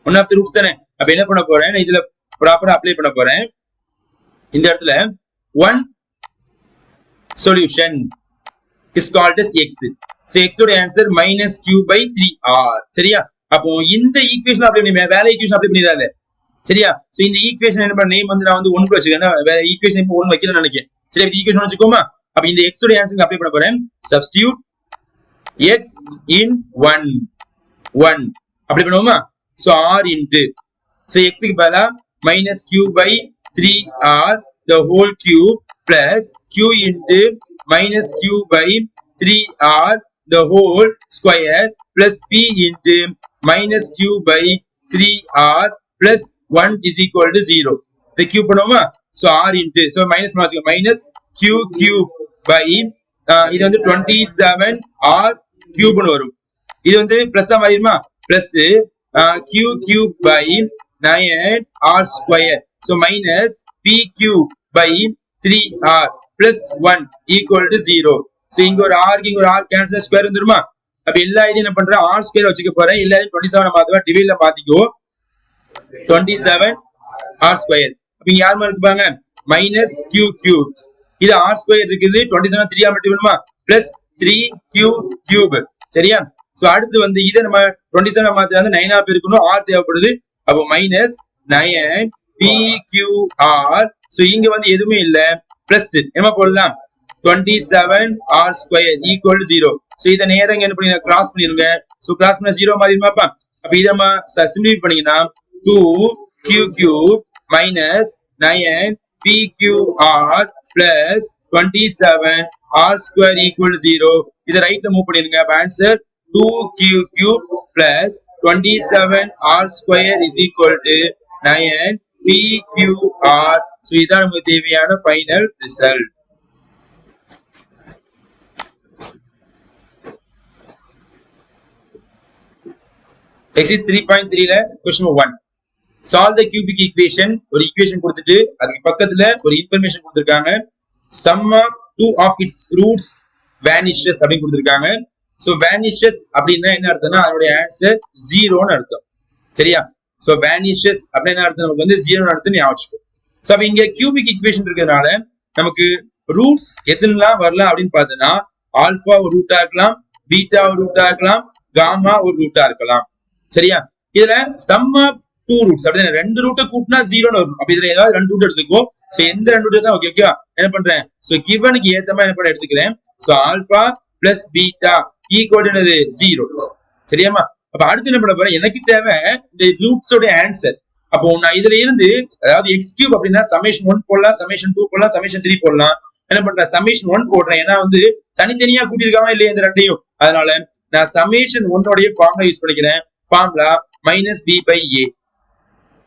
ஒன் ஆஃப் தி ரூட்ஸ் தானே. அப்ப என்ன பண்ண போறேன்? இதுல ப்ராப்பரா அப்ளை பண்ண போறேன். இந்த இடத்துல one solution is called as x. So x ஓட answer minus q by 3r. சரியா? அப்போ இந்த ஈக்குவேஷன் அப்ளை பண்ணி வேற ஈக்குவேஷன் அப்ளை பண்ணிடாத. சரியா? சோ இந்த ஈக்குவேஷன் என்ன பண்ண நேம் வந்து நான் வந்து 1 வச்சுக்கிறேன். வேற ஈக்குவேஷன் இப்போ 1 வைக்கணும்னு நினைக்கிறேன். சரி, இந்த ஈக்குவேஷன் வச்சுக்கோமா. அப்ப இந்த x ஓட ஆன்சர் அப்ளை பண்ண போறேன். சப்ஸ்டிட்யூட் x in 1 அப்ளை பண்ணுவோமா? So r into so x க்கு பதிலா minus q by 3r the whole cube plus q into minus q by 3r the whole square plus p into minus q by 3r plus 1 is equal to 0. The cube பண்ணுவோமா? so r into so minus minus q cube by இது வந்து 27r cube னு வரும். இது வந்து plus மாறிடுமா? Plus q cube by 9r square. so minus pq by 3r plus 1 equal to 0. so இங்க ஒரு r இங்க ஒரு r கேன்சல் ஸ்கொயர் வந்துருமா? அப்ப எல்லா இதையும் என்ன பண்றேன்? r ஸ்கொயர் வச்சுக்க போறேன். எல்லாத்தையும் 27 மாத்துவேன். டிவைட்ல மாத்திக்கோ. 27r square. அப்ப இங்க யார் மார்க் பாருங்க? minus q cube. இது r square இருக்குது. 27 3 ஆ மல்டிபிள் பிளஸ் 3q cube. சரியா? சோ அடுத்து வந்து இத நம்ம 27 மாத்தினா வந்து 9 ஆ பெருக்கணும். r தேவைப்படுது. அப்ப மைனஸ் 9 PQR. சோ இங்க வந்து எதுவுமே இல்ல, பிளஸ் என்ன போடலாம் 27 R square equal to 0. So இத நேரா என்ன பண்ணீங்க கிராஸ் பண்ணிருங்க. சோ கிராஸ் பண்ணா 0 மாதிரி இருமாப்பா. அப்ப இத நம்ம சிம்பிளிஃபை பண்ணீங்கன்னா 2Q cube minus 9 PQR plus 27 R square equal to 0. இத ரைட்ல மூவ் பண்ணிருங்க. அப்ப answer 2Q cube plus 27 R square is equal to 9 PQR. So இதான் நமக்கு தேவையான ஃபைனல் ரிசல்ட். Exercise 3.3 ல question number 1. Solve the cubic equation. ஒரு ஈக்குவேஷன் கொடுத்துட்டு அதுக்கு பக்கத்துல ஒரு இன்ஃபர்மேஷன் கொடுத்திருக்காங்க. Sum of two of its roots vanishes அப்படி கொடுத்திருக்காங்க. So vanishes அப்படின்னா என்ன அர்த்தம்னா அதோட ஆன்சர் 0 ன்னு அர்த்தம். சரியா? So vanishes அப்படின்னா என்ன அர்த்தம், நமக்கு வந்து 0 ன்னு அர்த்தம் ஞாபகம் வச்சுக்கோ. So அப்ப இங்க cubic equation இருக்கிறதுனால நமக்கு ரூட்ஸ் எத்தனைலாம் வரலாம் அப்படின்னு பார்த்தோம்னா ஆல்பா ஒரு ரூட்டா இருக்கலாம், பீட்டா ஒரு ரூட்டா இருக்கலாம், காமா ஒரு ரூட்டா இருக்கலாம். சரியா? இதுல சம் ஆஃப் டூ ரூட்ஸ் அப்படின்னா ரெண்டு ரூட்டை கூட்டினா 0ன்னு வரும். அப்ப இதுல ஏதாவது ரெண்டு ரூட் எடுத்துக்கோ. சோ எந்த ரெண்டு ரூட் தான் ஓகே ஓகே என்ன பண்றேன், சோ கிவனுக்கு ஏத்த மாதிரி என்ன பண்ண எடுத்துக்கிறேன். So alpha plus beta equal என்னது 0. சரியாமா? அப்ப அடுத்து என்ன பண்ண போறேன், எனக்கு தேவை இந்த ரூட்ஸோட ஆன்சர். அப்போ நான் இதுல இருந்து அதாவது எக்ஸ் கியூப் அப்படின்னா சமேஷன் 1 போடலாம், சமேஷன் 2 போடலாம், சமேஷன் 3 போடலாம். என்ன பண்றேன், சமேஷன் 1 போடுறேன். ஏன்னா வந்து தனித்தனியா கூட்டியிருக்காங்க இல்லையா இந்த ரெண்டையும், அதனால நான் சமேஷன் 1 ஃபார்முலா யூஸ் பண்ணிக்கிறேன். ஃபார்முலா மைனஸ் பி பை ஏ.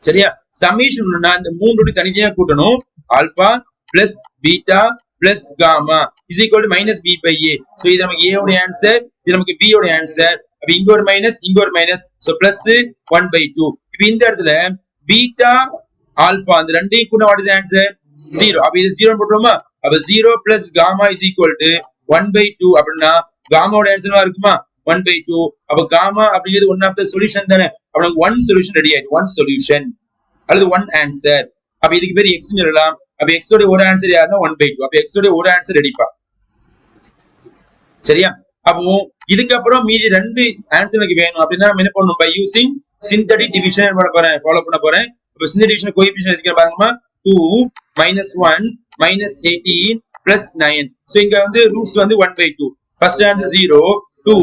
சரியா? சமேஷன் இந்த மூணு தனித்தனியா கூட்டணும். Alpha plus beta plus gamma is equal to minus B by A. So இது நமக்கு ஏ உடைய ஆன்சர், இது நமக்கு பி உடைய ஆன்சர். அப்ப இங்க ஒரு மைனஸ் இங்க ஒரு மைனஸ், சோ பிளஸ் 1/2. இப்போ இந்த இடத்துல பீட்டா ஆல்பா அந்த ரெண்டையும் கூட வாட் இஸ் ஆன்சர் 0. அப்ப இது 0 போட்டுருமா? அப்ப 0 plus gamma is equal to 1/2 அப்படின்னா காமாவோட ஆன்சர்வா இருக்குமா 1/2. அப்ப காமா அப்படிங்கிறது ஒன் ஆஃப் த சொல்யூஷன் தானே. அப்ப நமக்கு ஒன் சொல்யூஷன் ரெடி ஆயிடுச்சு, ஒன் சொல்யூஷன் அல்லது ஒன் ஆன்சர். அப்ப இதுக்கு பேர் எக்ஸ் சொல்லலாம். அப்ப எக்ஸ் உடைய ஒரு ஆன்சர் யாருன்னா 1/2. அப்ப எக்ஸ் உடைய ஒரு ஆன்சர் ரெடிப்பா. சரியா? அப்போ இதுக்கப்புறம் மீதி ரெண்டு ஆன்சர் எனக்கு வேணும் அப்படின்னா நம்ம என்ன பண்ணணும், பை யூசிங் சிந்தடிக் டிவிஷன் என்ன பண்ண போறேன், ஃபாலோ பண்ண போறேன். அப்ப சிந்தடிக் டிவிஷன் கோஎஃபிஷியன்ட் எடுத்துக்க பாருங்கமா. 2 minus 1 minus 18 plus 9. சோ இங்க வந்து ரூட்ஸ் வந்து 1/2. ஃபர்ஸ்ட் ஆன்சர் 0, 2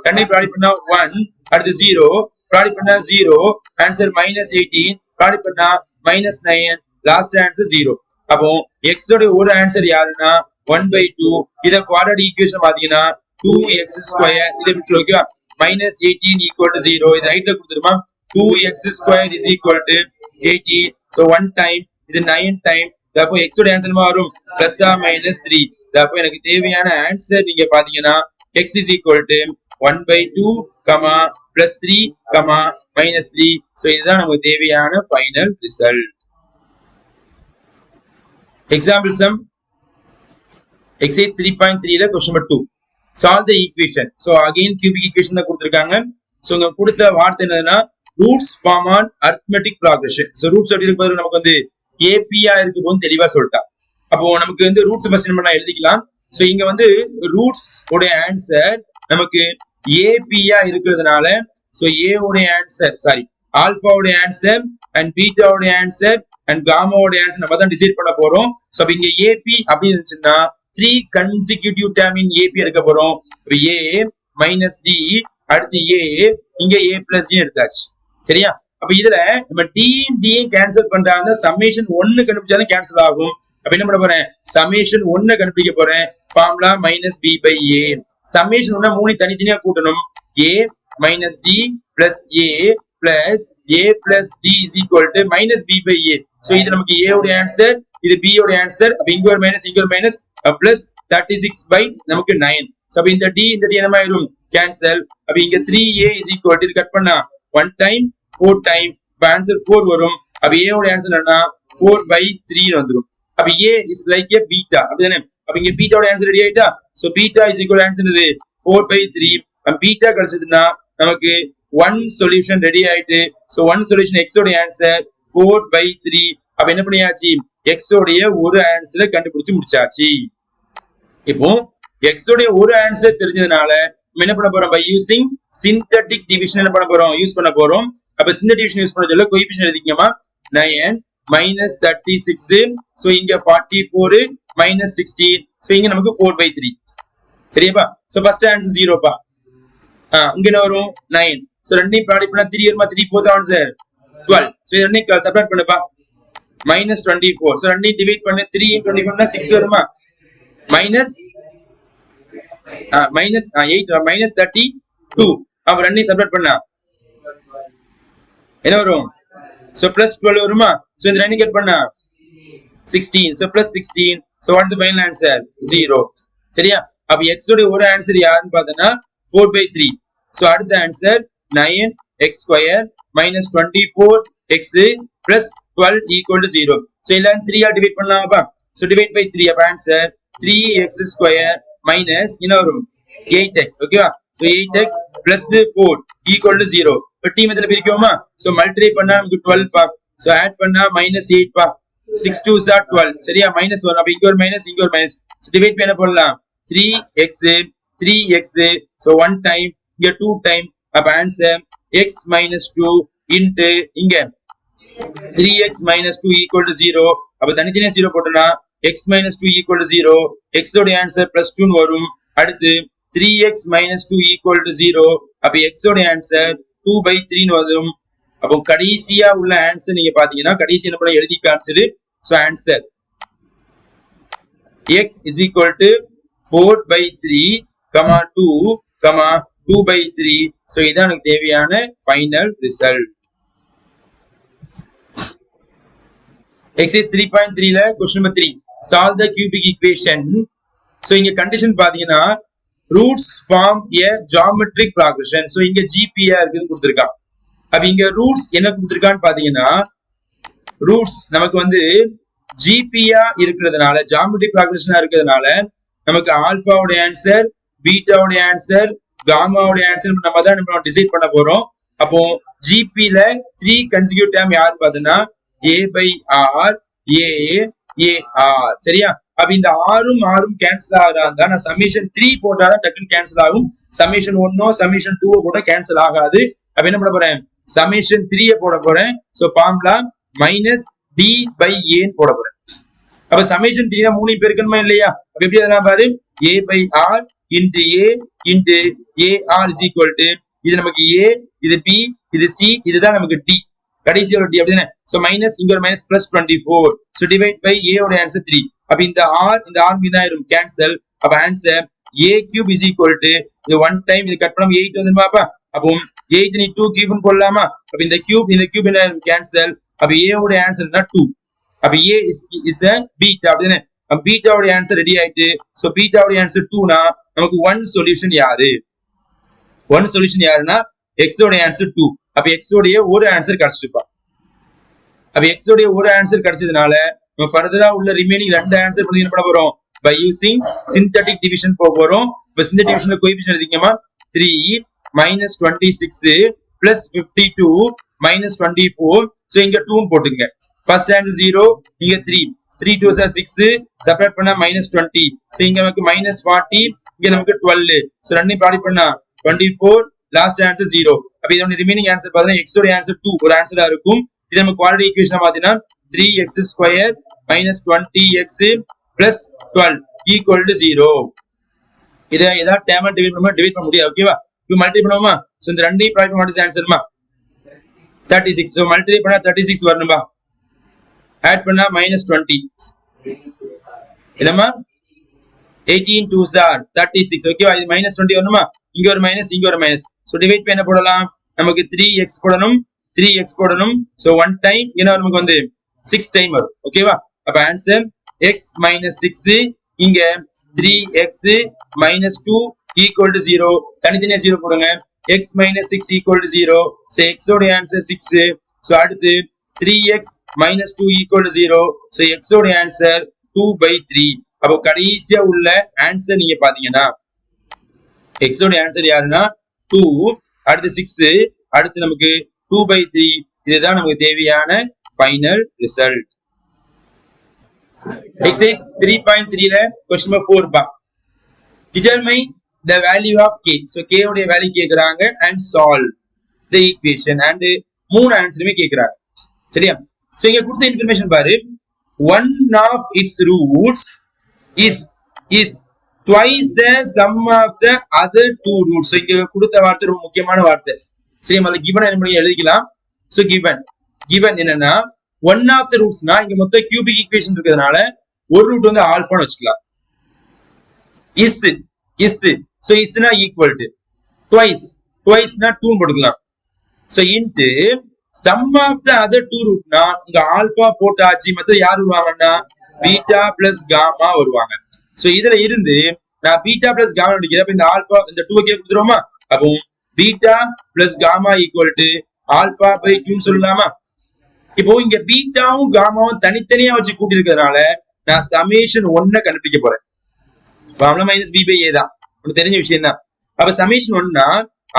ரெண்டை ப்ராடக்ட் பண்ணா 1, அடுத்து 0 ப்ராடக்ட் பண்ணா 0, ஆன்சர் minus 18 ப்ராடக்ட் பண்ணா minus 9, லாஸ்ட் ஆன்சர் 0. அப்போ x ஓட ஒரு ஆன்சர் யாருன்னா 1/2. இத குவாட்ரேட்டிக் ஈக்குவேஷன் பாத்தீங்கன்னா 2x², இத விட்டு ஓகேவா, minus 18 equal to 0. இது ரைட்ல கொடுத்துருமா, 2x² is equal to 18. so 1 time இது 9 time. therefore x ஓட ஆன்சர் வரும் plus or minus 3. therefore எனக்கு தேவையான ஆன்சர் நீங்க பாத்தீங்கன்னா x is equal to 1/2, plus 3, minus 3. so இதுதான் நமக்கு தேவையான final result. Example sum exercise 3.3 ல question number 2. solve the equation. so again cubic equation தான் கொடுத்திருக்காங்க. so இங்க கொடுத்த வார்த்தை என்னதுன்னா roots form on arithmetic progression. so roots அப்படி இருக்கும்போது நமக்கு வந்து ஏபியா இருக்கு போது தெளிவா சொல்லிட்டா. அப்போ நமக்கு வந்து ரூட்ஸ் ஃபர்ஸ்ட் என்ன எழுதிக்கலாம். சோ இங்க வந்து ரூட்ஸ் உடைய ஆன்சர் நமக்கு ஏபியா இருக்கிறதுனால சோ ஏ உடைய ஆன்சர் சாரி ஆல்பா உடைய ஆன்சர் அண்ட் பீட்டா உடைய ஆன்சர் அண்ட் காமா உடைய ஆன்சர் நம்ம தான் டிசைட் பண்ண போறோம். சோ இங்க ஏபி அப்படின்னு இருந்துச்சுன்னா 3 consecutive term in AP எடுக்க போறோம். A minus D அடுத்து A, இங்க A plus D எடுத்தாச்சு. சரியா? அப்ப இதுல நம்ம D கேன்சல் பண்றாங்க, சம்மேஷன் 1 கண்டுபிடிச்சாலும் கேன்சல் ஆகும். அப்ப என்ன பண்ண போறேன், சம்மேஷன் 1 கண்டுபிடிக்க போறேன். Formula minus B by a. Summation 1 மூணு தனித்தனியா கூட்டணும். A minus D plus A plus A plus D is equal to minus B by A. so இது நமக்கு A உடைய ஆன்சர், இது B உடைய ஆன்சர். அப்ப இங்க ஒரு மைனஸ் இங்க ஒரு மைனஸ், பிளஸ் 36 by நமக்கு 9. சோ அப்ப இந்த D இந்த D என்ன ஆயிடும் கேன்சல். அப்ப இங்க 3A is equal to இது கட் பண்ணா 1 time 4 time, அப்ப ஆன்சர் 4 வரும். அப்ப A உடைய ஆன்சர் என்னன்னா 4/3 வந்துரும். அப்ப A is like a beta அப்படிதானே. அப்ப இங்க பீட்டா உடைய ஆன்சர் ரெடி ஆயிட்டா. So beta is equal answer இது 4/3. அப்ப பீட்டா கிடைச்சதுன்னா நமக்கு 1 சொல்யூஷன் ரெடி ஆயிட்டு. சோ 1 சொல்யூஷன் x உடைய ஆன்சர் 4/3. அப்ப என்ன பண்ணியாச்சு, x உடைய ஒரு ஆன்சரை கண்டுபிடிச்சு முடிச்சாச்சு. இப்போ x உடைய ஒரு ஆன்சர் தெரிஞ்சதுனால என்ன பண்ண போறோம், பை யூசிங் சிந்தடிக் டிவிஷன் என்ன பண்ண போறோம் யூஸ் பண்ண போறோம். அப்ப சிந்தடிக் டிவிஷன் யூஸ் பண்ண சொல்ல கோஎஃபிஷியன்ட் எழுதிக்கமா. 9 minus 36. So இங்க 44 minus 16. So இங்க நமக்கு 4/3. சரியாப்பா? So first answer 0 பா. இங்க என்ன வரும் 9. So ரெண்டையும் ப்ராடக்ட் பண்ணா 3 வருமா? 3 4 7 சார் 12. So இது ரெண்டையும் சப்ட்ராக்ட் பண்ணுப்பா. minus 24. So ரெண்டையும் டிவைட் பண்ணு 3 × 24 னா 6 வருமா? minus 8 minus 32. அப்ப ரெண்டையும் சப்ட்ராக்ட் பண்ணா என்ன வரும்? So plus 12 வருமா? So இந்த ரெண்டையும் கட் பண்ணா 16. So plus 16. So what is the final answer? 0. சரியா? அப்ப x உடைய ஒரு ஆன்சர் யாருன்னு பார்த்தனா 4/3. So அடுத்த answer 9x² minus 24x plus 12 equal to 0. So எல்லாம் 3 ஆ டிவைட் பண்ணலாமாப்பா? So divide by 3. அப்ப ஆன்சர் 3x² minus என்ன வரும்? 8x. ஓகேவா? So 8x plus 4 equal to 0. இப்ப t மெத்தட்ல பிரிக்கோமா? So multiply பண்ணா நமக்கு 12 பா. So add பண்ணா minus 8 பா. 6 2s are 12. சரியா? minus 1. அப்ப இங்க ஒரு மைனஸ் இங்க ஒரு மைனஸ். So divide பண்ண போடலாம் 3x 3x. So 1 time இங்க 2 time. அப்ப ஆன்சர் x minus 2 into இங்க 3x minus 2 equal to 0. அப்ப தனித்தனியா 0 போட்டனா x minus 2 equal to 0. x ஓட ஆன்சர் plus 2 வரும். அடுத்து 3x minus 2 equal to 0. அப்ப x ஓட ஆன்சர் 2/3 வரும். அப்போ கடைசியா உள்ள ஆன்சர் நீங்க பாத்தீங்கன்னா கடைசி என்ன பண்ண எழுதி காமிச்சிரு. So answer x is equal to 4/3, 2, 2/3. So இதான் எனக்கு தேவையான ஃபைனல் ரிசல்ட். எக்ஸர்சைஸ் 3.3 ல question number 3 solve the cubic equation. So இங்க கண்டிஷன் பாத்தீங்கன்னா roots form a geometric progression. So இங்க GPA இருக்குன்னு கொடுத்திருக்கான். அப்ப இங்க ரூட்ஸ் என்ன கொடுத்திருக்கான்னு பாத்தீங்கன்னா ரூட்ஸ் நமக்கு வந்து GPA இருக்கிறதுனால ஜியோமெட்ரிக் ப்ராக்ரஷனா இருக்கிறதுனால நமக்கு ஆல்பாவோட ஆன்சர், பீட்டாவோட ஆன்சர், காமாவோட ஆன்சர் நம்ம தான் நம்ம டிசைட் பண்ண போறோம். அப்போ GP ல 3 கன்சிக்யூட்டிவ் டேர்ம் யாரு பாத்தீங்கன்னா A/R AR. சரியா? அப்ப இந்த ஆறும் கேன்சல் ஆகுறதா நான் சம்மேஷன் 3 போட்டாதான் டக்குன்னு கேன்சல் ஆகும். சம்மேஷன் 1 சம்மேஷன் 2 போட்டா கேன்சல் ஆகாது. அப்ப என்ன பண்ண போறேன்? சம்மேஷன் 3 போட போறேன். சோ ஃபார்முலா minus D/A போட போறேன். அப்ப சம்மேஷன் 3 னா 3 பெருக்கணுமா இல்லையா? அப்ப எப்படி அதெல்லாம் பாரு A/R into A into AR is equal to இது நமக்கு A, இது B, இது C, இதுதான் நமக்கு D. கடைசி ஒரு D அப்படிதானே? சோ மைனஸ் இங்க ஒரு minus plus 24. So divide by A ஓட ஆன்சர் 3. அப்ப இந்த R மீனாயிரும் கேன்சல். அப்ப answer A³ is equal to இது 1 டைம் இது கட் பண்ணா 8 வந்துருமாப்பா. அப்போ 8 நீ 2 கியூப்னு போடலாமா? அப்ப இந்த கியூப் என்ன கேன்சல். அப்ப A ஓட ஆன்சர்னா 2. அப்ப A is a பீட்டா அப்படிதானே? அப்ப பீட்டாவோட ஆன்சர் ரெடி ஆயிட்டு. சோ பீட்டாவோட ஆன்சர் 2 னா நமக்கு 1 சொல்யூஷன் யாரு? 1 சொல்யூஷன் யாருன்னா x ஓட ஆன்சர் 2. அப்ப x ஓட ஒரு ஆன்சர் கிடைச்சிருப்பா. அப்ப x ஓட ஒரு ஆன்சர் கிடைச்சதுனால நம்ம ஃபர்தரா உள்ள ரிமைனிங் ரெண்டு ஆன்சர் பண்ணி என்ன பண்ண போறோம்? பை யூசிங் சிந்தெடிக் டிவிஷன் போக போறோம். இப்ப சிந்தெடிக் டிவிஷன்ல கோஎஃபிஷியன்ட் எழுதிக்கமா 3 minus 26 plus 52 minus 24. சோ இங்க 2 ன்னு போட்டுங்க. ஃபர்ஸ்ட் ஆன்சர் 0, இங்க 3. 3 2s are 6, சப்ட்ராக்ட் பண்ணா -20. சோ இங்க நமக்கு -40, இங்க நமக்கு 12. சோ ரெண்டையும் ப்ராடக்ட் பண்ணா 24, லாஸ்ட் ஆன்சர் 0. அப்ப இதோட ரிமைனிங் ஆன்சர் பாத்தீங்கன்னா x ஓட ஆன்சர் 2 ஒரு ஆன்சரா இருக்கும். இது நம்ம குவாட்ரேட்டிக் ஈக்குவேஷன் பாத்தீங்கன்னா 3x² minus 20x plus 12 equal to 0. இத ஏதாவது டேர்ம் டிவைட் பண்ண முடியாது. ஓகேவா? இப்போ மல்டிப்ளை பண்ணுவோமா? சோ இந்த ரெண்டையும் ப்ராடக்ட் பண்ணா வாட் இஸ் ஆன்சர்மா 36. சோ மல்டிப்ளை பண்ணா 36 வரணும்பா. ஆட் பண்ணா -20. இல்லமா 18 2s are 36. ஓகேவா? இது -20 வரணுமா? இங்க ஒரு மைனஸ் இங்க ஒரு மைனஸ். சோ டிவைட் பண்ண போடலாம். நமக்கு 3x போடணும், 3x போடணும். சோ 1 டைம் என்ன நமக்கு வந்து 6 டைம் வரும். ஓகேவா? அப்ப ஆன்சர் x - 6 இங்க 3x - 2 equal to 0. தனித்தனியா 0 போடுங்க. x - 6 equal to 0. So x ஓட ஆன்சர் 6. சோ அடுத்து 3x - 2 equal to 0. So x ஓட ஆன்சர் 2/3. அப்போ கடைசியா உள்ள ஆன்சர் நீங்க பாத்தீங்கன்னா x ஓட ஆன்சர் யாருன்னா 2, அடுத்து 6, அடுத்து நமக்கு 2/3. இதுதான் நமக்கு தேவையான ஃபைனல் ரிசல்ட். எக்ஸர்சைஸ் 3.3 ல क्वेश्चन நம்பர் 4 பா. Determine the value of k. so k உடைய வேல்யூ கேக்குறாங்க and solve the equation and மூணு ஆன்சருமே கேக்குறாங்க. சரியா? சோ இங்க கொடுத்த இன்ஃபர்மேஷன் பாரு, one of its roots is twice the sum of the other two roots. So இங்க கொடுத்த வார்த்தை ரொம்ப முக்கியமான வார்த்தை. சரி, முதல்ல given என்ன பண்ணி எழுதிக்கலாம். So given என்னன்னா one of the rootsனா இங்க மொத்த cubic equation இருக்கிறதுனால ஒரு ரூட் வந்து ஆல்பான்னு வச்சுக்கலாம். is so isனா equal to twiceனா 2 போட்டுக்கலாம். so into sum of the other two rootனா இங்க ஆல்பா போட்டாச்சு, மத்த யார் வருவாங்கன்னா பீட்டா பிளஸ் காமா வருவாங்க. சோ இதுல இருந்து நான் பீட்டா பிளஸ் காமா எடுக்கிறேன். இந்த ஆல்பா இந்த 2 கே கொடுத்துறோமா, அப்போ beta plus gamma equal to alpha by 2 சொல்லலாமா. இப்போ இங்க பீட்டாவும் காமாவும் தனித்தனியா வச்சு கூட்டி இருக்கிறதுனால நான் சமேஷன் 1 கண்டுபிடிக்க போறேன். ஃபார்முலா மைனஸ் பி பை ஏ தான், உங்களுக்கு தெரிஞ்ச விஷயம் தான். அப்ப சமேஷன் 1னா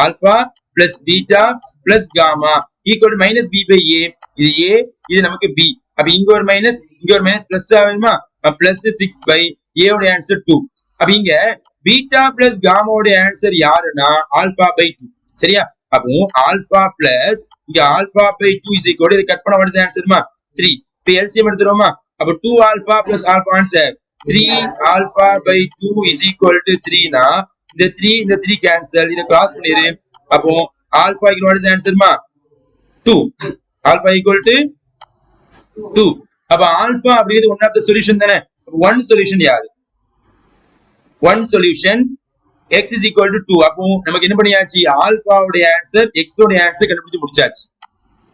alpha plus beta plus gamma equal to minus B by A. இது ஏ, இது நமக்கு பி. அப்ப இங்க ஒரு மைனஸ் பிளஸ் ஆகுமா, பிளஸ் 6 பை ஏ ஓட ஆன்சர் 2. அப்ப இங்க பீட்டா பிளஸ் காமாவோட ஆன்சர் யாருன்னா ஆல்பா பை 2. சரியா, அப்போ ஆல்பா பிளஸ் இங்க alpha by 2 is equal to இது கட் பண்ண வாட் இஸ் ஆன்சர்மா 3. இப்ப எல்சிஎம் எடுத்துறோமா, அப்ப 2 alpha plus alpha answer 3 alpha by 2 is equal to 3 னா இந்த 3 கேன்சல், இத கிராஸ் பண்ணிரு. அப்போ ஆல்பா ஈக்குவல் வாட் இஸ் ஆன்சர்மா 2. Alpha equal to 2. அப்ப ஆல்பா அப்படிங்கிறது ஒன் ஆஃப் தி சொல்யூஷன் தானே. ஒன் சொல்யூஷன் யாரு, one solution x is equal to 2. அப்போ நமக்கு என்ன பண்ணியாச்சு, ஆல்பாவோட ஆன்சர் x ஓட ஆன்சர் கண்டுபிடிச்சு முடிச்சாச்சு.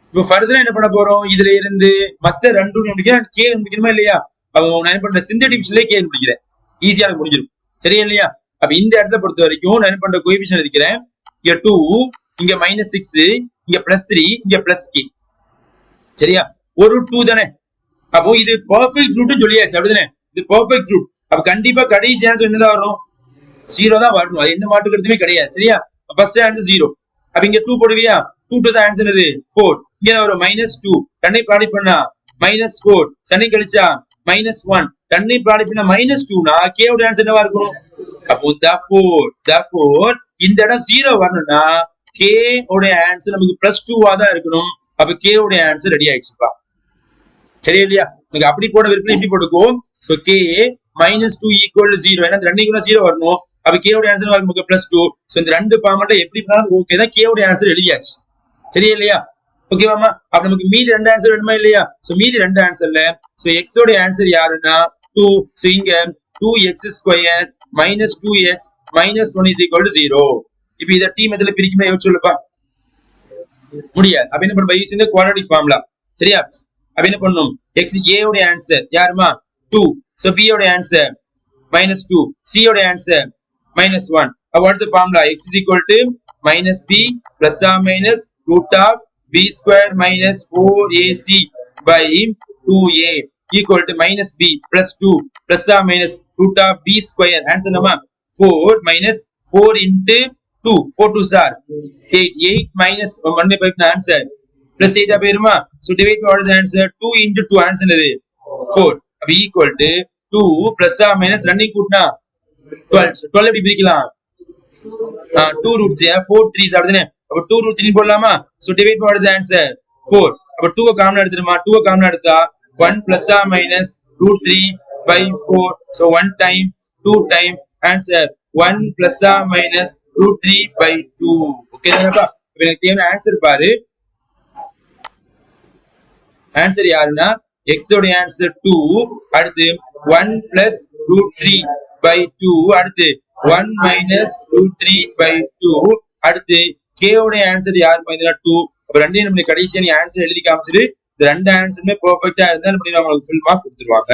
இப்போ ஃபர்தரா என்ன பண்ண போறோம், இதுல இருந்து மத்த ரெண்டு கண்டுபிடிக்கிறேன், k கண்டுபிடிக்கணுமா இல்லையா. அப்போ நான் என்ன பண்றேன், சிந்தட்டிக் டிவிஷன்லயே k கண்டுபிடிக்கிறேன், ஈஸியா முடிஞ்சிடும். சரியா இல்லையா. அப்ப இந்த இடத்தை பொறுத்த வரைக்கும் நான் என்ன பண்ற, கோஎஃபிஷியன்ட் எடுக்கிறேன். இங்க 2, இங்க -6, இங்க +3, இங்க +k. சரியா, ஒரு 2 தானே. அப்போ இது பெர்ஃபெக்ட் ரூட் சொல்லியாச்சு, அப்படிதானே. இது பெர்ஃபெக்ட் ரூட். அப்ப கண்டிப்பா கடைசி ஆன்சர் என்னதான் வரும், 0 தான் வரணும். அது எந்த மாற்று கருத்துமே கிடையாது. சரியா, ஃபர்ஸ்ட் ஆன்சர் 0. அப்ப இங்க 2 போடுவியா, 2 + ஆன்சர் என்னது 4. இங்க வரும் -2, தன்னை ப்ராடக்ட் பண்ணா -4, சன்னை கழிச்சா -1, தன்னை ப்ராடக்ட் பண்ணா -2 னா k ஓட ஆன்சர் என்னவா இருக்கணும். அப்போ therefore இந்த இடம் 0 வரணும்னா k ஓட ஆன்சர் நமக்கு +2 ஆ தான் இருக்கணும். அப்ப k ஓட ஆன்சர் ரெடி ஆயிடுச்சுப்பா. சரியா இல்லையா, உங்களுக்கு அப்படி போட விருப்பம் இப்படி போட்டுக்கோ. So k -2 equal to 0. ஏன்னா ரெண்டு ஈக்குவல் 0 வரணும். அப்ப k ஓட ஆன்சர் நமக்கு +2. சோ இந்த ரெண்டு ஃபார்மட்ல எப்படி பண்ணாலும் ஓகே தான், k ஓட ஆன்சர் எழுதியாச்சு. சரியா இல்லையா, ஓகேவாமா. அப்ப நமக்கு மீதி ரெண்டு ஆன்சர் வேணுமா இல்லையா. சோ மீதி ரெண்டு ஆன்சர்ல சோ x ஓட ஆன்சர் யாருன்னா 2. சோ இங்க 2x² -2x -1 is equal to 0. இப்போ இத t மெத்தட்ல பிரிக்குமே யோசிச்சு சொல்லுப்பா, முடியாது. அப்ப என்ன பண்ண, by using the quadratic formula. சரியா, அப்ப என்ன பண்ணனும், x a ஓட ஆன்சர் யாருமா 2. சோ b ஓட ஆன்சர் -2, c ஓட answer -1. what is the formula, x is equal to -b plus or minus root of b square minus 4ac by 2a equal to -b plus 2 plus or minus root of b square. answer nama 4 minus 4 into 2, 4 2s are 8 minus 1 by answer plus 8 appearuma. so divide by what is the answer, 2 into 2 answer is 4. அப்ப equal to 2 plus or minus running கூட்டினா 12 எப்படி பிரிக்கலாம், 2 root 3, 4 3s அப்படிதானே. அப்ப 2 root 3 போடலாமா. so divide by what is the answer 4. அப்ப 2 காமனா எடுத்துறமா, 2 காமனா எடுத்தா 1 plus or minus root 3 by 4. so 1 time 2 time answer 1 plus or minus root 3 by 2. Okay தானப்பா. இப்ப எனக்கு தேவையான ஆன்சர் பாரு. ஆன்சர் யாருன்னா x ஓட ஆன்சர் 2, அடுத்து 1 plus root 3 by 2, அடுத்து 1 minus root 3 by 2, அடுத்து k ஓட ஆன்சர் யார் பாத்தீங்கன்னா 2. அப்ப ரெண்டையும் நம்ம கடைசியா நீ ஆன்சர் எழுதி காமிச்சிட்டு இந்த ரெண்டு ஆன்சருமே பெர்ஃபெக்ட்டா இருந்தா நம்ம உங்களுக்கு ஃபுல் மார்க் கொடுத்துருவாங்க.